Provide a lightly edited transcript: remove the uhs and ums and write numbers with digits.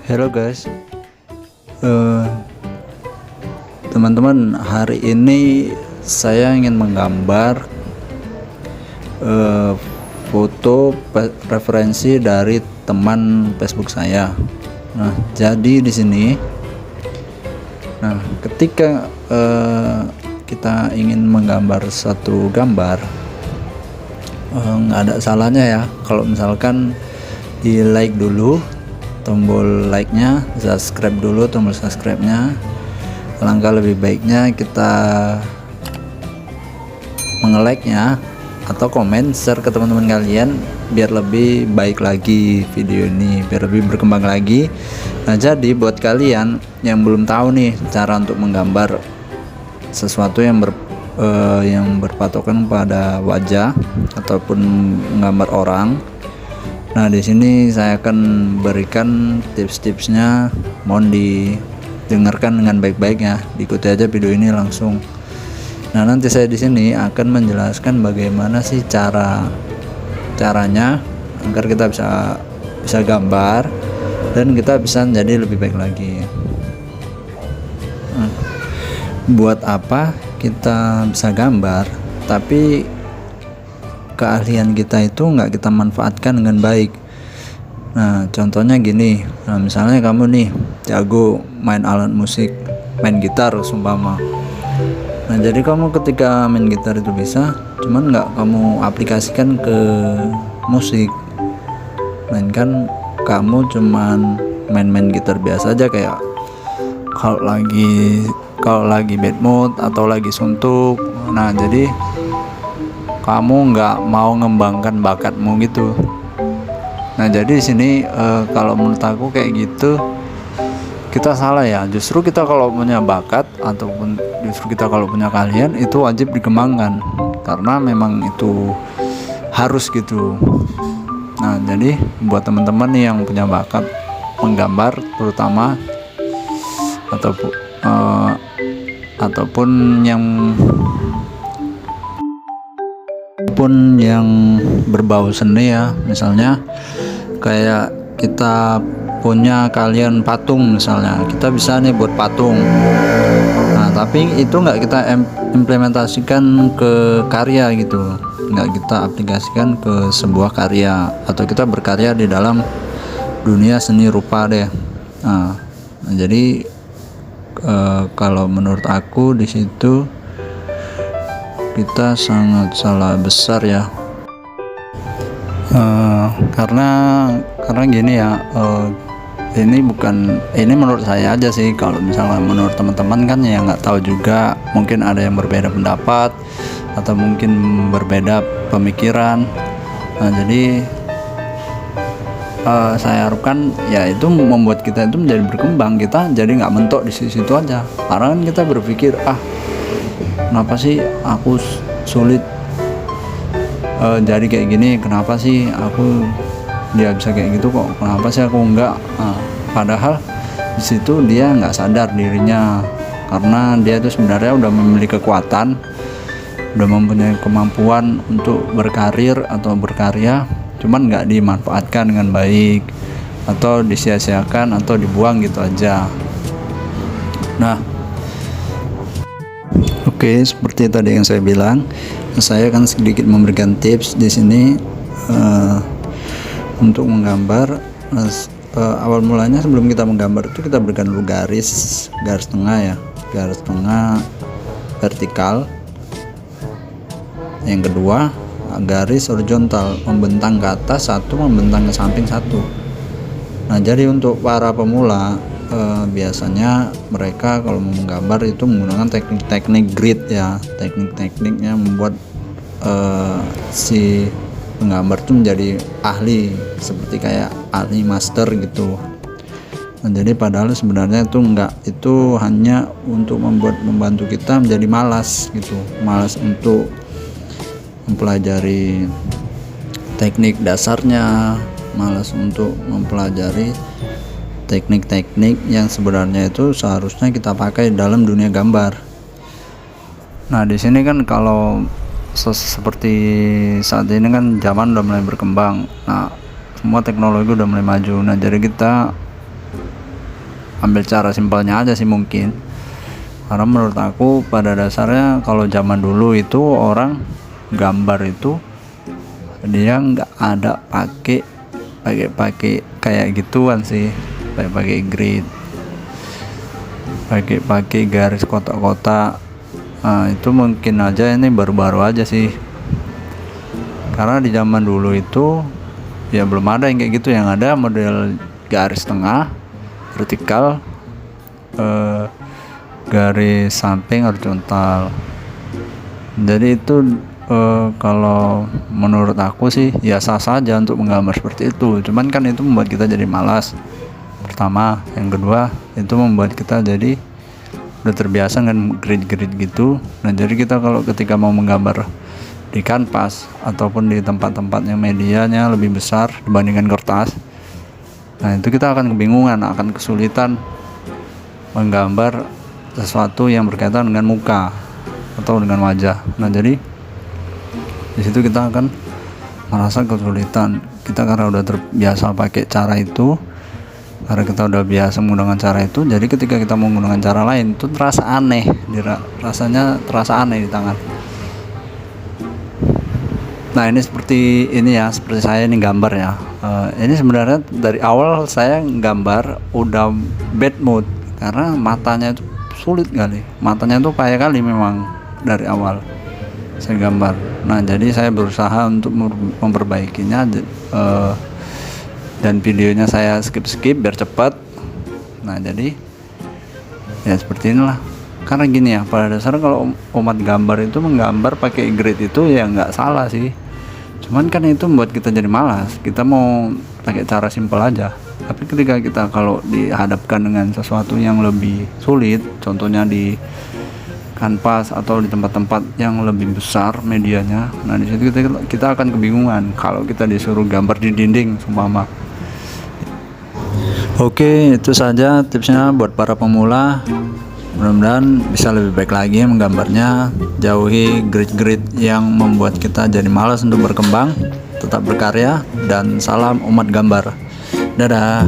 Hello guys, Eh, teman-teman, hari ini saya ingin menggambar eh, foto referensi dari teman Facebook saya. Nah, jadi di sini, ketika kita ingin menggambar satu gambar, nggak ada salahnya ya kalau misalkan di like dulu tombol like-nya, subscribe dulu tombol subscribe-nya. Alangkah lebih baiknya kita nge-like-nya atau komen, share ke teman-teman kalian biar lebih baik lagi video ini, biar lebih berkembang lagi. Nah, jadi buat kalian yang belum tahu nih cara untuk menggambar sesuatu yang berpatokan pada wajah ataupun menggambar orang. Nah, di sini saya akan berikan tips-tipsnya, mohon didengarkan dengan baik-baik ya. Diikuti aja video ini langsung. Nah, nanti saya di sini akan menjelaskan bagaimana sih caranya agar kita bisa gambar dan kita bisa menjadi lebih baik lagi. Buat apa kita bisa gambar tapi keahlian kita itu nggak kita manfaatkan dengan baik? Nah, contohnya gini, misalnya kamu nih jago main alat musik, main gitar seumpama. Nah, jadi kamu ketika main gitar itu bisa, cuman nggak kamu aplikasikan ke musik, mainkan kamu cuman main-main gitar biasa aja, kayak kalau lagi bad mood atau lagi suntuk. Nah, jadi kamu nggak mau ngembangkan bakatmu gitu. Nah, jadi di sini kalau menurut aku kayak gitu kita salah ya. Justru kita kalau punya bakat ataupun justru kita kalau punya keahlian itu wajib dikembangkan karena memang itu harus gitu. Nah, jadi buat teman-teman nih yang punya bakat menggambar terutama ataupun yang berbau seni ya, misalnya kayak kita punya kalian patung, misalnya kita bisa nih buat patung. Nah, tapi itu nggak kita implementasikan ke karya gitu, nggak kita aplikasikan ke sebuah karya atau kita berkarya di dalam dunia seni rupa deh. Nah, jadi kalau menurut aku di situ kita sangat salah besar ya. Karena gini ya, ini menurut saya aja sih. Kalau misalnya menurut teman-teman kan ya nggak tahu juga, mungkin ada yang berbeda pendapat atau mungkin berbeda pemikiran. Nah, jadi saya harapkan ya itu membuat kita itu menjadi berkembang, kita jadi nggak mentok di situ aja. Karena kan kita berpikir, kenapa sih aku sulit jadi kayak gini, kenapa sih dia bisa kayak gitu kok, kenapa sih aku enggak? Padahal di situ dia nggak sadar dirinya, karena dia itu sebenarnya udah memiliki kekuatan, udah mempunyai kemampuan untuk berkarir atau berkarya, cuman nggak dimanfaatkan dengan baik atau disia-siakan atau dibuang gitu aja. Nah, oke, seperti tadi yang saya bilang, saya akan sedikit memberikan tips di sini untuk menggambar. Awal mulanya sebelum kita menggambar itu kita berikan dulu garis tengah ya, garis tengah vertikal. Yang kedua, garis horizontal, membentang ke atas satu, membentang ke samping satu. Nah, jadi untuk para pemula biasanya mereka kalau mau menggambar itu menggunakan teknik grid ya, tekniknya membuat si penggambar itu menjadi ahli, seperti kayak ahli master gitu. Nah, jadi padahal sebenarnya itu hanya untuk membantu kita menjadi malas gitu, malas untuk mempelajari teknik dasarnya, malas untuk mempelajari teknik-teknik yang sebenarnya itu seharusnya kita pakai dalam dunia gambar. Nah, di sini kan kalau seperti saat ini kan zaman udah mulai berkembang. Nah, semua teknologi udah mulai maju. Nah, jadi kita ambil cara simpelnya aja sih mungkin. Karena menurut aku pada dasarnya kalau zaman dulu itu orang gambar itu dia nggak ada pakai kayak gituan sih, pakai grid, pakai garis kotak-kotak. Nah, itu mungkin aja ini baru-baru aja sih, karena di zaman dulu itu ya belum ada yang kayak gitu. Yang ada model garis tengah vertikal, garis samping horizontal. Jadi itu kalau menurut aku sih ya sah saja untuk menggambar seperti itu, cuman kan itu membuat kita jadi malas pertama. Yang kedua itu membuat kita jadi udah terbiasa dengan grid-grid gitu. Nah jadi kita kalau ketika mau menggambar di kanvas ataupun di tempat-tempat yang medianya lebih besar dibandingkan kertas, nah itu kita akan kebingungan, akan kesulitan menggambar sesuatu yang berkaitan dengan muka atau dengan wajah. Nah jadi di situ kita akan merasa kesulitan. Kita karena udah terbiasa pakai cara itu, karena kita udah biasa menggunakan cara itu, jadi ketika kita mau menggunakan cara lain itu terasa aneh, rasanya terasa aneh di tangan. Nah ini seperti ini ya, seperti saya ini gambar ya. Ini sebenarnya dari awal saya gambar udah bad mood karena matanya itu sulit kali, matanya itu payah kali memang dari awal saya gambar. Nah jadi saya berusaha untuk memperbaikinya, dan videonya saya skip biar cepat. Nah jadi ya seperti inilah. Karena gini ya, pada dasarnya kalau umat gambar itu menggambar pakai grid itu ya nggak salah sih, cuman kan itu membuat kita jadi malas. Kita mau pakai cara simpel aja, tapi ketika kita kalau dihadapkan dengan sesuatu yang lebih sulit, contohnya di kanvas atau di tempat-tempat yang lebih besar medianya, nah di situ kita akan kebingungan kalau kita disuruh gambar di dinding seumpama. Oke, itu saja tipsnya buat para pemula. Mudah-mudahan bisa lebih baik lagi menggambarnya. Jauhi grid-grid yang membuat kita jadi malas untuk berkembang. Tetap berkarya dan salam umat gambar. Dadah.